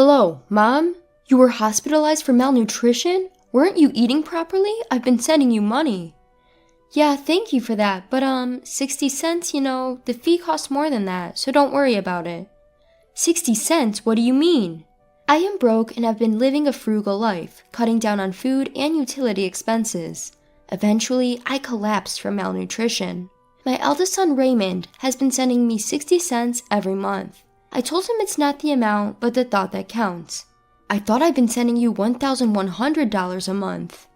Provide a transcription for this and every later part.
Hello, Mom? You were hospitalized for malnutrition? Weren't you eating properly? I've been sending you money. Yeah, thank you for that, but 60 cents, the fee costs more than that, so don't worry about it. 60 cents? What do you mean? I am broke and have been living a frugal life, cutting down on food and utility expenses. Eventually, I collapsed from malnutrition. My eldest son, Raymond, has been sending me 60 cents every month. I told him it's not the amount, but the thought that counts. I thought I'd been sending you $1,100 a month.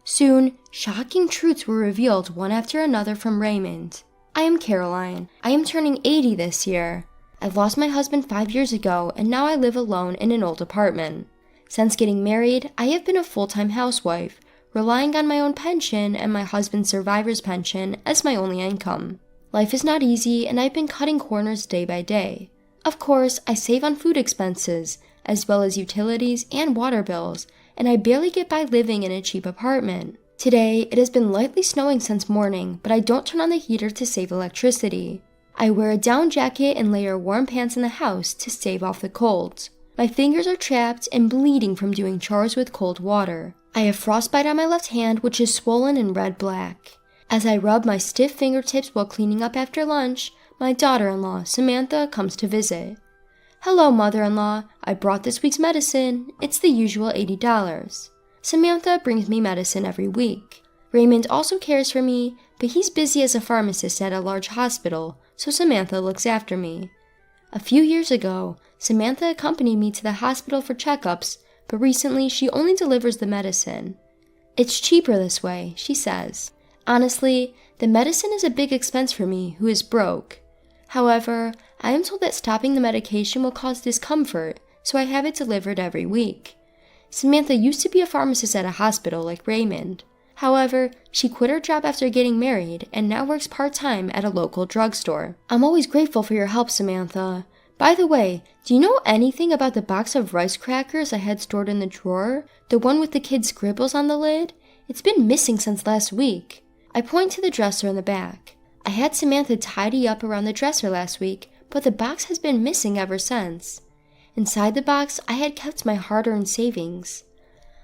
Soon, shocking truths were revealed one after another from Raymond. I am Caroline. I am turning 80 this year. I lost my husband 5 years ago, and now I live alone in an old apartment. Since getting married, I have been a full-time housewife, relying on my own pension and my husband's survivor's pension as my only income. Life is not easy, and I've been cutting corners day by day. Of course, I save on food expenses, as well as utilities and water bills, and I barely get by living in a cheap apartment. Today, it has been lightly snowing since morning, but I don't turn on the heater to save electricity. I wear a down jacket and layer warm pants in the house to stave off the cold. My fingers are trapped and bleeding from doing chores with cold water. I have frostbite on my left hand, which is swollen and red-black. As I rub my stiff fingertips while cleaning up after lunch, my daughter-in-law, Samantha, comes to visit. Hello, mother-in-law. I brought this week's medicine. It's the usual $80. Samantha brings me medicine every week. Raymond also cares for me, but he's busy as a pharmacist at a large hospital, so Samantha looks after me. A few years ago, Samantha accompanied me to the hospital for checkups, but recently she only delivers the medicine. It's cheaper this way, she says. Honestly, the medicine is a big expense for me, who is broke. However, I am told that stopping the medication will cause discomfort, so I have it delivered every week. Samantha used to be a pharmacist at a hospital like Raymond. However, she quit her job after getting married and now works part-time at a local drugstore. I'm always grateful for your help, Samantha. By the way, do you know anything about the box of rice crackers I had stored in the drawer? The one with the kids' scribbles on the lid? It's been missing since last week. I point to the dresser in the back. I had Samantha tidy up around the dresser last week, but the box has been missing ever since. Inside the box, I had kept my hard-earned savings.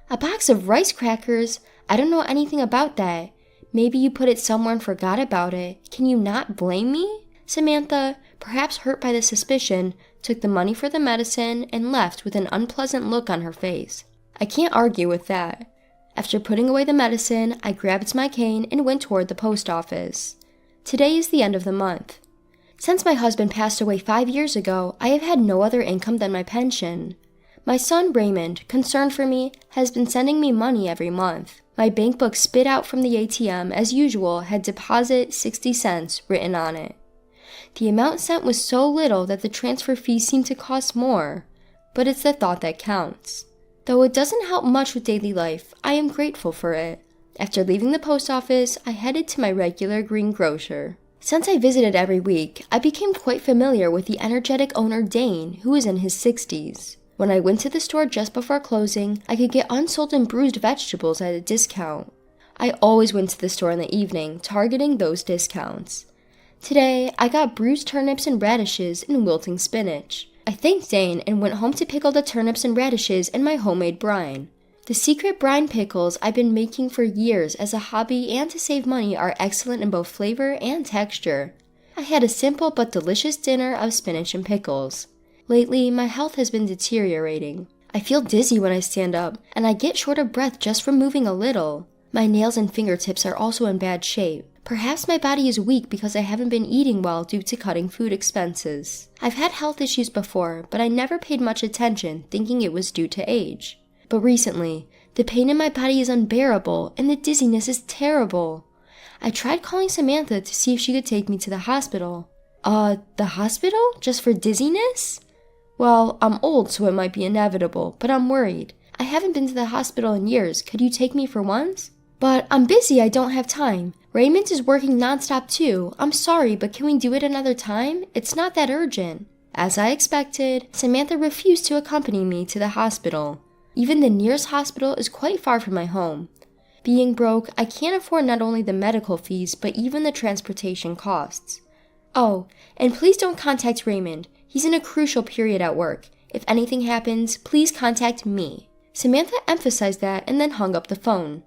A box of rice crackers? I don't know anything about that. Maybe you put it somewhere and forgot about it. Can you not blame me? Samantha, perhaps hurt by the suspicion, took the money for the medicine and left with an unpleasant look on her face. I can't argue with that. After putting away the medicine, I grabbed my cane and went toward the post office. Today is the end of the month. Since my husband passed away 5 years ago, I have had no other income than my pension. My son Raymond, concerned for me, has been sending me money every month. My bank book spit out from the ATM, as usual, had deposit 60 cents written on it. The amount sent was so little that the transfer fee seemed to cost more, but it's the thought that counts. Though it doesn't help much with daily life, I am grateful for it. After leaving the post office, I headed to my regular greengrocer. Since I visited every week, I became quite familiar with the energetic owner Dane, who is in his 60s. When I went to the store just before closing, I could get unsold and bruised vegetables at a discount. I always went to the store in the evening, targeting those discounts. Today, I got bruised turnips and radishes and wilting spinach. I thanked Dane and went home to pickle the turnips and radishes in my homemade brine. The secret brine pickles I've been making for years as a hobby and to save money are excellent in both flavor and texture. I had a simple but delicious dinner of spinach and pickles. Lately, my health has been deteriorating. I feel dizzy when I stand up, and I get short of breath just from moving a little. My nails and fingertips are also in bad shape. Perhaps my body is weak because I haven't been eating well due to cutting food expenses. I've had health issues before, but I never paid much attention, thinking it was due to age. But recently, the pain in my body is unbearable, and the dizziness is terrible. I tried calling Samantha to see if she could take me to the hospital. The hospital? Just for dizziness? Well, I'm old, so it might be inevitable, but I'm worried. I haven't been to the hospital in years. Could you take me for once? But I'm busy, I don't have time. Raymond is working nonstop too. I'm sorry, but can we do it another time? It's not that urgent. As I expected, Samantha refused to accompany me to the hospital. Even the nearest hospital is quite far from my home. Being broke, I can't afford not only the medical fees, but even the transportation costs. Oh, and please don't contact Raymond. He's in a crucial period at work. If anything happens, please contact me. Samantha emphasized that and then hung up the phone.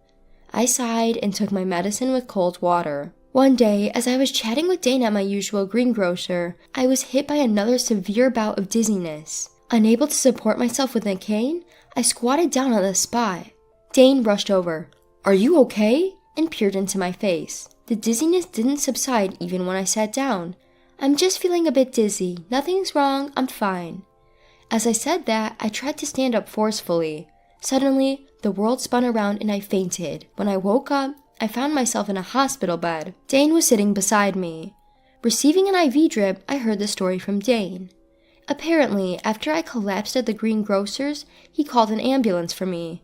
I sighed and took my medicine with cold water. One day, as I was chatting with Dane at my usual greengrocer, I was hit by another severe bout of dizziness. Unable to support myself with a cane, I squatted down on the spot. Dane rushed over. "Are you okay?" and peered into my face. The dizziness didn't subside even when I sat down. "I'm just feeling a bit dizzy. Nothing's wrong, I'm fine." As I said that, I tried to stand up forcefully. Suddenly, the world spun around and I fainted. When I woke up, I found myself in a hospital bed. Dane was sitting beside me. Receiving an IV drip, I heard the story from Dane. Apparently, after I collapsed at the greengrocer's, he called an ambulance for me.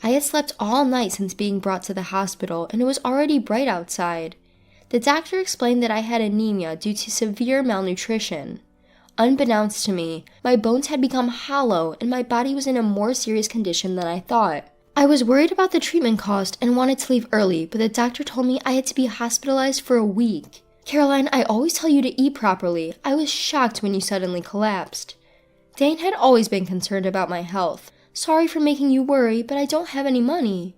I had slept all night since being brought to the hospital, and it was already bright outside. The doctor explained that I had anemia due to severe malnutrition. Unbeknownst to me, my bones had become hollow and my body was in a more serious condition than I thought. I was worried about the treatment cost and wanted to leave early, but the doctor told me I had to be hospitalized for a week. "Caroline, I always tell you to eat properly. I was shocked when you suddenly collapsed." Dane had always been concerned about my health. "Sorry for making you worry, but I don't have any money."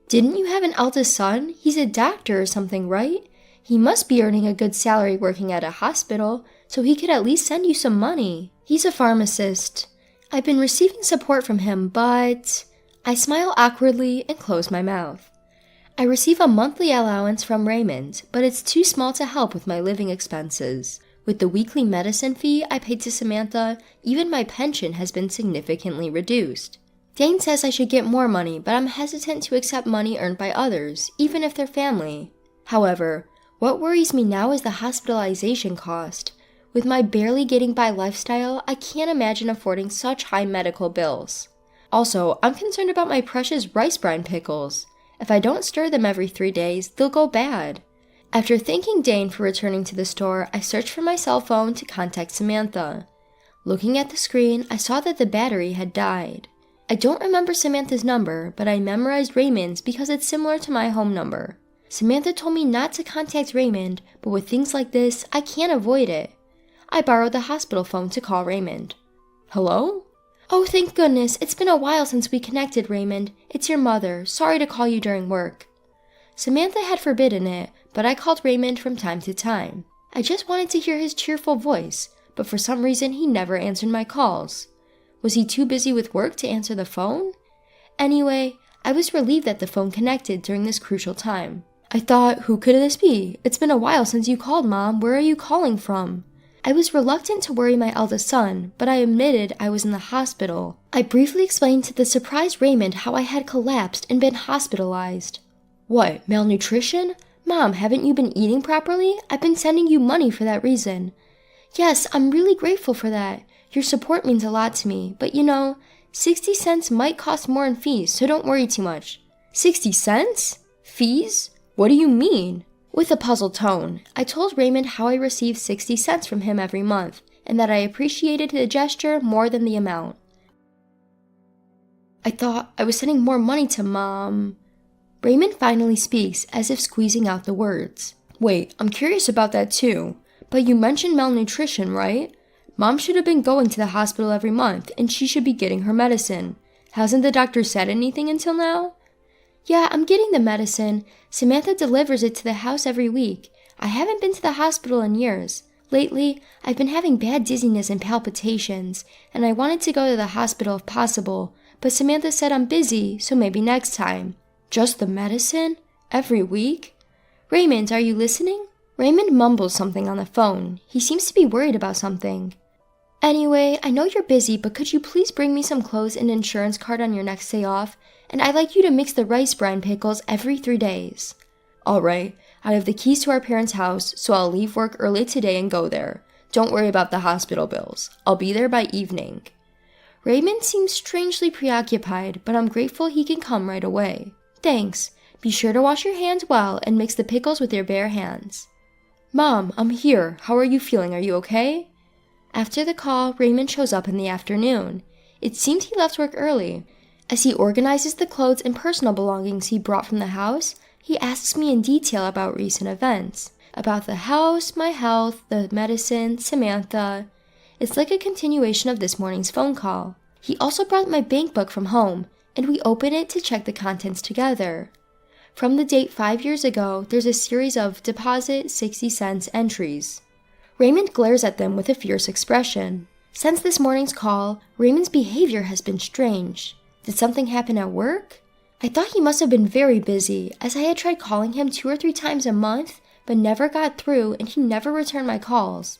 "Didn't you have an eldest son? He's a doctor or something, right? He must be earning a good salary working at a hospital, so he could at least send you some money." "He's a pharmacist. I've been receiving support from him, but..." I smile awkwardly and close my mouth. "I receive a monthly allowance from Raymond, but it's too small to help with my living expenses. With the weekly medicine fee I paid to Samantha, even my pension has been significantly reduced. Dane says I should get more money, but I'm hesitant to accept money earned by others, even if they're family. However, what worries me now is the hospitalization cost. With my barely getting by lifestyle, I can't imagine affording such high medical bills. Also, I'm concerned about my precious rice brine pickles. If I don't stir them every 3 days, they'll go bad." After thanking Dane for returning to the store, I searched for my cell phone to contact Samantha. Looking at the screen, I saw that the battery had died. I don't remember Samantha's number, but I memorized Raymond's because it's similar to my home number. Samantha told me not to contact Raymond, but with things like this, I can't avoid it. I borrowed the hospital phone to call Raymond. "Hello?" "Oh, thank goodness. It's been a while since we connected, Raymond. It's your mother. Sorry to call you during work." Samantha had forbidden it, but I called Raymond from time to time. I just wanted to hear his cheerful voice, but for some reason he never answered my calls. Was he too busy with work to answer the phone? Anyway, I was relieved that the phone connected during this crucial time. I thought, who could this be? It's been a while since you called, Mom. Where are you calling from? I was reluctant to worry my eldest son, but I admitted I was in the hospital. I briefly explained to the surprised Raymond how I had collapsed and been hospitalized. "What, malnutrition? Mom, haven't you been eating properly? I've been sending you money for that reason." "Yes, I'm really grateful for that. Your support means a lot to me, but 60 cents might cost more in fees, so don't worry too much." 60 cents? Fees? What do you mean? With a puzzled tone, I told Raymond how I received 60 cents from him every month, and that I appreciated the gesture more than the amount. "I thought I was sending more money to Mom." Raymond finally speaks, as if squeezing out the words. "Wait, I'm curious about that too. But you mentioned malnutrition, right? Mom should have been going to the hospital every month, and she should be getting her medicine. Hasn't the doctor said anything until now?" "Yeah, I'm getting the medicine. Samantha delivers it to the house every week. I haven't been to the hospital in years. Lately, I've been having bad dizziness and palpitations, and I wanted to go to the hospital if possible, but Samantha said I'm busy, so maybe next time." "Just the medicine? Every week?" "Raymond, are you listening?" Raymond mumbles something on the phone. He seems to be worried about something. "Anyway, I know you're busy, but could you please bring me some clothes and insurance card on your next day off? And I'd like you to mix the rice brine pickles every 3 days. "All right. I have the keys to our parents' house, so I'll leave work early today and go there. Don't worry about the hospital bills. I'll be there by evening." Raymond seems strangely preoccupied, but I'm grateful he can come right away. "Thanks. Be sure to wash your hands well and mix the pickles with your bare hands." "Mom, I'm here. How are you feeling? Are you okay?" After the call, Raymond shows up in the afternoon. It seems he left work early. As he organizes the clothes and personal belongings he brought from the house, he asks me in detail about recent events. About the house, my health, the medicine, Samantha. It's like a continuation of this morning's phone call. He also brought my bank book from home, and we opened it to check the contents together. From the date 5 years ago, there's a series of deposit 60 cents entries. Raymond glares at them with a fierce expression. Since this morning's call, Raymond's behavior has been strange. Did something happen at work? I thought he must have been very busy, as I had tried calling him 2 or 3 times a month, but never got through and he never returned my calls.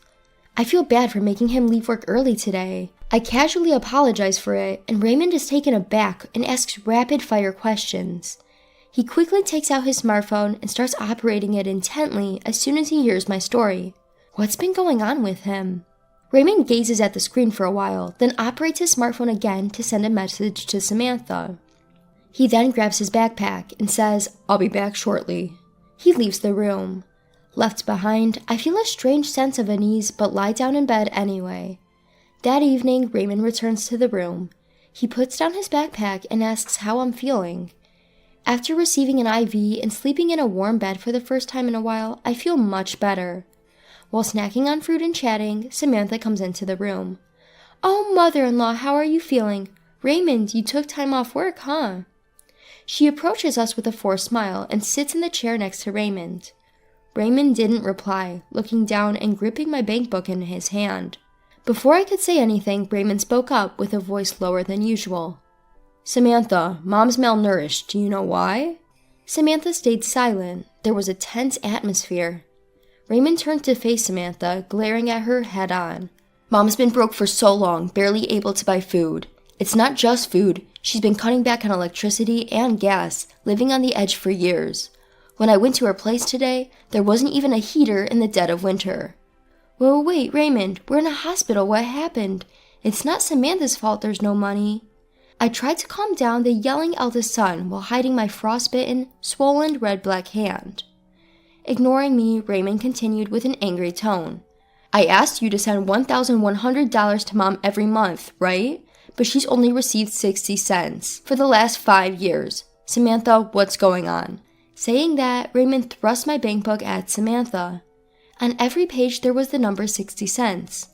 I feel bad for making him leave work early today. I casually apologize for it, and Raymond is taken aback and asks rapid-fire questions. He quickly takes out his smartphone and starts operating it intently as soon as he hears my story. What's been going on with him? Raymond gazes at the screen for a while, then operates his smartphone again to send a message to Samantha. He then grabs his backpack and says, "I'll be back shortly." He leaves the room. Left behind, I feel a strange sense of unease but lie down in bed anyway. That evening, Raymond returns to the room. He puts down his backpack and asks how I'm feeling. After receiving an IV and sleeping in a warm bed for the first time in a while, I feel much better. While snacking on fruit and chatting, Samantha comes into the room. "Oh, mother-in-law, how are you feeling? Raymond, you took time off work, huh?" She approaches us with a forced smile and sits in the chair next to Raymond. Raymond didn't reply, looking down and gripping my bank book in his hand. Before I could say anything, Raymond spoke up with a voice lower than usual. "Samantha, Mom's malnourished. Do you know why?" Samantha stayed silent. There was a tense atmosphere. Raymond turned to face Samantha, glaring at her head on. "Mom's been broke for so long, barely able to buy food. It's not just food. She's been cutting back on electricity and gas, living on the edge for years. When I went to her place today, there wasn't even a heater in the dead of winter." "Well, wait, Raymond, we're in a hospital. What happened? It's not Samantha's fault there's no money." I tried to calm down the yelling eldest son while hiding my frostbitten, swollen red-black hand. Ignoring me, Raymond continued with an angry tone. "I asked you to send $1,100 to Mom every month, right? But she's only received 60 cents for the last 5 years. Samantha, what's going on?" Saying that, Raymond thrust my bank book at Samantha. On every page there was the number 60 cents.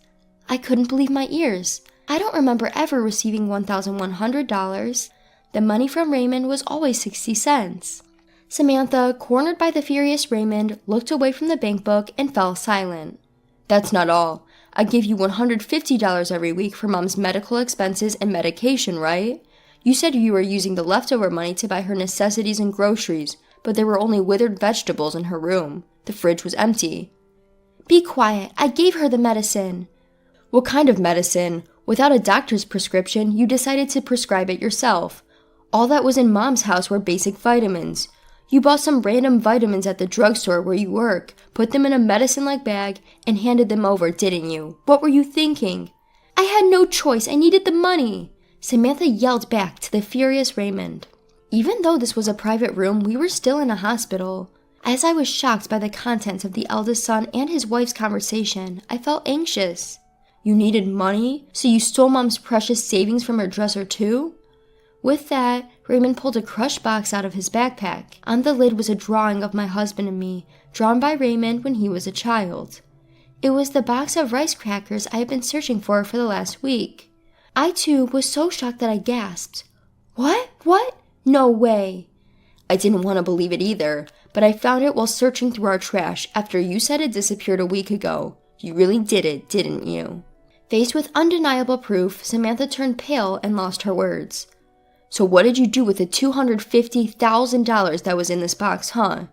I couldn't believe my ears. I don't remember ever receiving $1,100. The money from Raymond was always 60 cents. Samantha, cornered by the furious Raymond, looked away from the bank book and fell silent. "That's not all. I give you $150 every week for Mom's medical expenses and medication, right? You said you were using the leftover money to buy her necessities and groceries, but there were only withered vegetables in her room. The fridge was empty." "Be quiet. I gave her the medicine." "What kind of medicine? Without a doctor's prescription, you decided to prescribe it yourself. All that was in Mom's house were basic vitamins. You bought some random vitamins at the drugstore where you work, put them in a medicine-like bag, and handed them over, didn't you? What were you thinking?" "I had no choice. I needed the money," Samantha yelled back to the furious Raymond. Even though this was a private room, we were still in a hospital. As I was shocked by the contents of the eldest son and his wife's conversation, I felt anxious. "You needed money? So you stole Mom's precious savings from her dresser too?" With that, Raymond pulled a crushed box out of his backpack. On the lid was a drawing of my husband and me, drawn by Raymond when he was a child. It was the box of rice crackers I had been searching for the last week. I too was so shocked that I gasped. What? No way." I didn't want to believe it either, but I found it while searching through our trash after you said it disappeared a week ago. You really did it, didn't you? Faced with undeniable proof, Samantha turned pale and lost her words. "So what did you do with the $250,000 that was in this box, huh?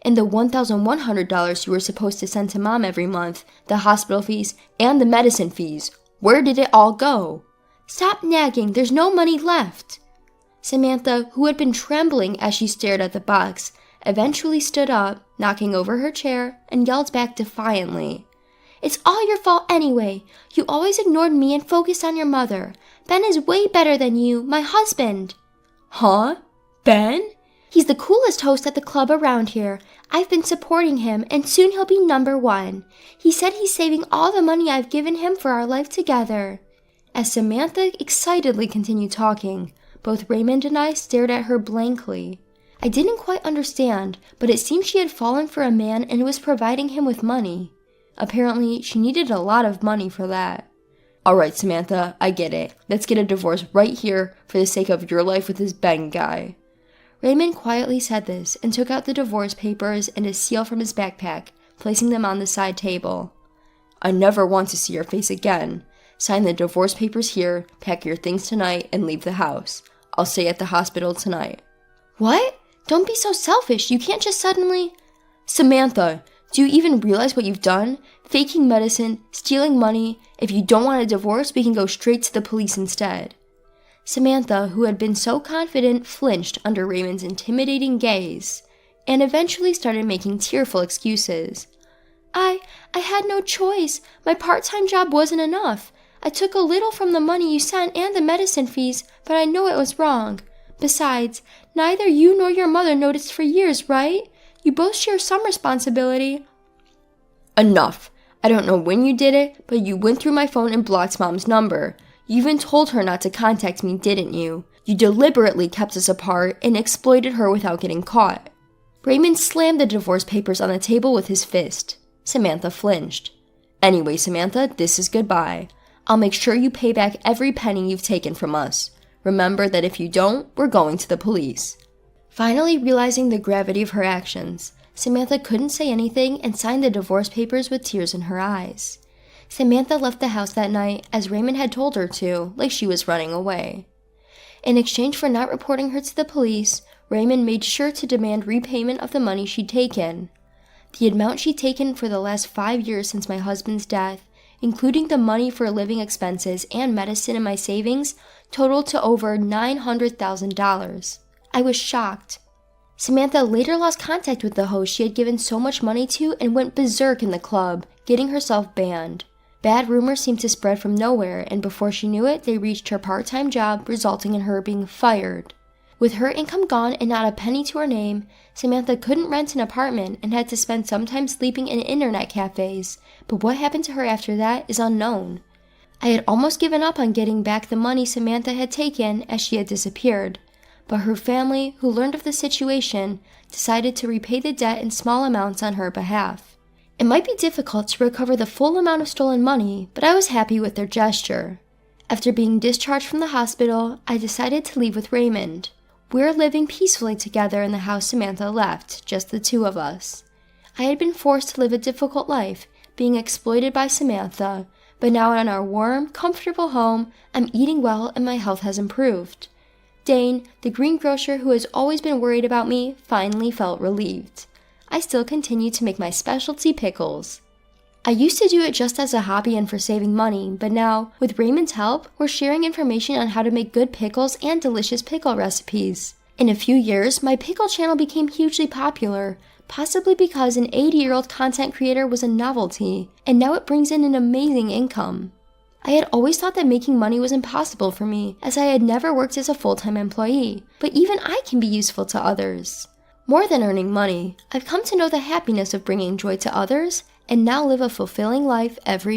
And the $1,100 you were supposed to send to Mom every month, the hospital fees, and the medicine fees? Where did it all go?" "Stop nagging, there's no money left." Samantha, who had been trembling as she stared at the box, eventually stood up, knocking over her chair, and yelled back defiantly. "It's all your fault anyway. You always ignored me and focused on your mother. Ben is way better than you, my husband." "Huh? Ben?" "He's the coolest host at the club around here. I've been supporting him, and soon he'll be #1. He said he's saving all the money I've given him for our life together." As Samantha excitedly continued talking, both Raymond and I stared at her blankly. I didn't quite understand, but it seemed she had fallen for a man and was providing him with money. Apparently, she needed a lot of money for that. Alright, Samantha, I get it. Let's get a divorce right here for the sake of your life with this Ben guy. Raymond quietly said this and took out the divorce papers and a seal from his backpack, placing them on the side table. I never want to see your face again. Sign the divorce papers here, pack your things tonight, and leave the house. I'll stay at the hospital tonight. What? Don't be so selfish. You can't just suddenly... Samantha, do you even realize what you've done? Faking medicine, stealing money. If you don't want a divorce, we can go straight to the police instead. Samantha, who had been so confident, flinched under Raymond's intimidating gaze, and eventually started making tearful excuses. I had no choice. My part-time job wasn't enough. I took a little from the money you sent and the medicine fees, but I know it was wrong. Besides, neither you nor your mother noticed for years, right? You both share some responsibility. Enough. I don't know when you did it, but you went through my phone and blocked Mom's number. You even told her not to contact me, didn't you? You deliberately kept us apart and exploited her without getting caught. Raymond slammed the divorce papers on the table with his fist. Samantha flinched. Anyway, Samantha, this is goodbye. I'll make sure you pay back every penny you've taken from us. Remember that if you don't, we're going to the police. Finally realizing the gravity of her actions, Samantha couldn't say anything and signed the divorce papers with tears in her eyes. Samantha left the house that night, as Raymond had told her to, like she was running away. In exchange for not reporting her to the police, Raymond made sure to demand repayment of the money she'd taken. The amount she'd taken for the last 5 years since my husband's death, including the money for living expenses and medicine in my savings, totaled to over $900,000. I was shocked. Samantha later lost contact with the host she had given so much money to and went berserk in the club, getting herself banned. Bad rumors seemed to spread from nowhere, and before she knew it, they reached her part-time job, resulting in her being fired. With her income gone and not a penny to her name, Samantha couldn't rent an apartment and had to spend some time sleeping in internet cafes, but what happened to her after that is unknown. I had almost given up on getting back the money Samantha had taken as she had disappeared, but her family, who learned of the situation, decided to repay the debt in small amounts on her behalf. It might be difficult to recover the full amount of stolen money, but I was happy with their gesture. After being discharged from the hospital, I decided to leave with Raymond. We're living peacefully together in the house Samantha left, just the two of us. I had been forced to live a difficult life, being exploited by Samantha, but now in our warm, comfortable home, I'm eating well and my health has improved. Dane, the greengrocer who has always been worried about me, finally felt relieved. I still continue to make my specialty pickles. I used to do it just as a hobby and for saving money, but now, with Raymond's help, we're sharing information on how to make good pickles and delicious pickle recipes. In a few years, my pickle channel became hugely popular, possibly because an 80-year-old content creator was a novelty, and now it brings in an amazing income. I had always thought that making money was impossible for me, as I had never worked as a full-time employee, but even I can be useful to others. More than earning money, I've come to know the happiness of bringing joy to others, and now live a fulfilling life every day.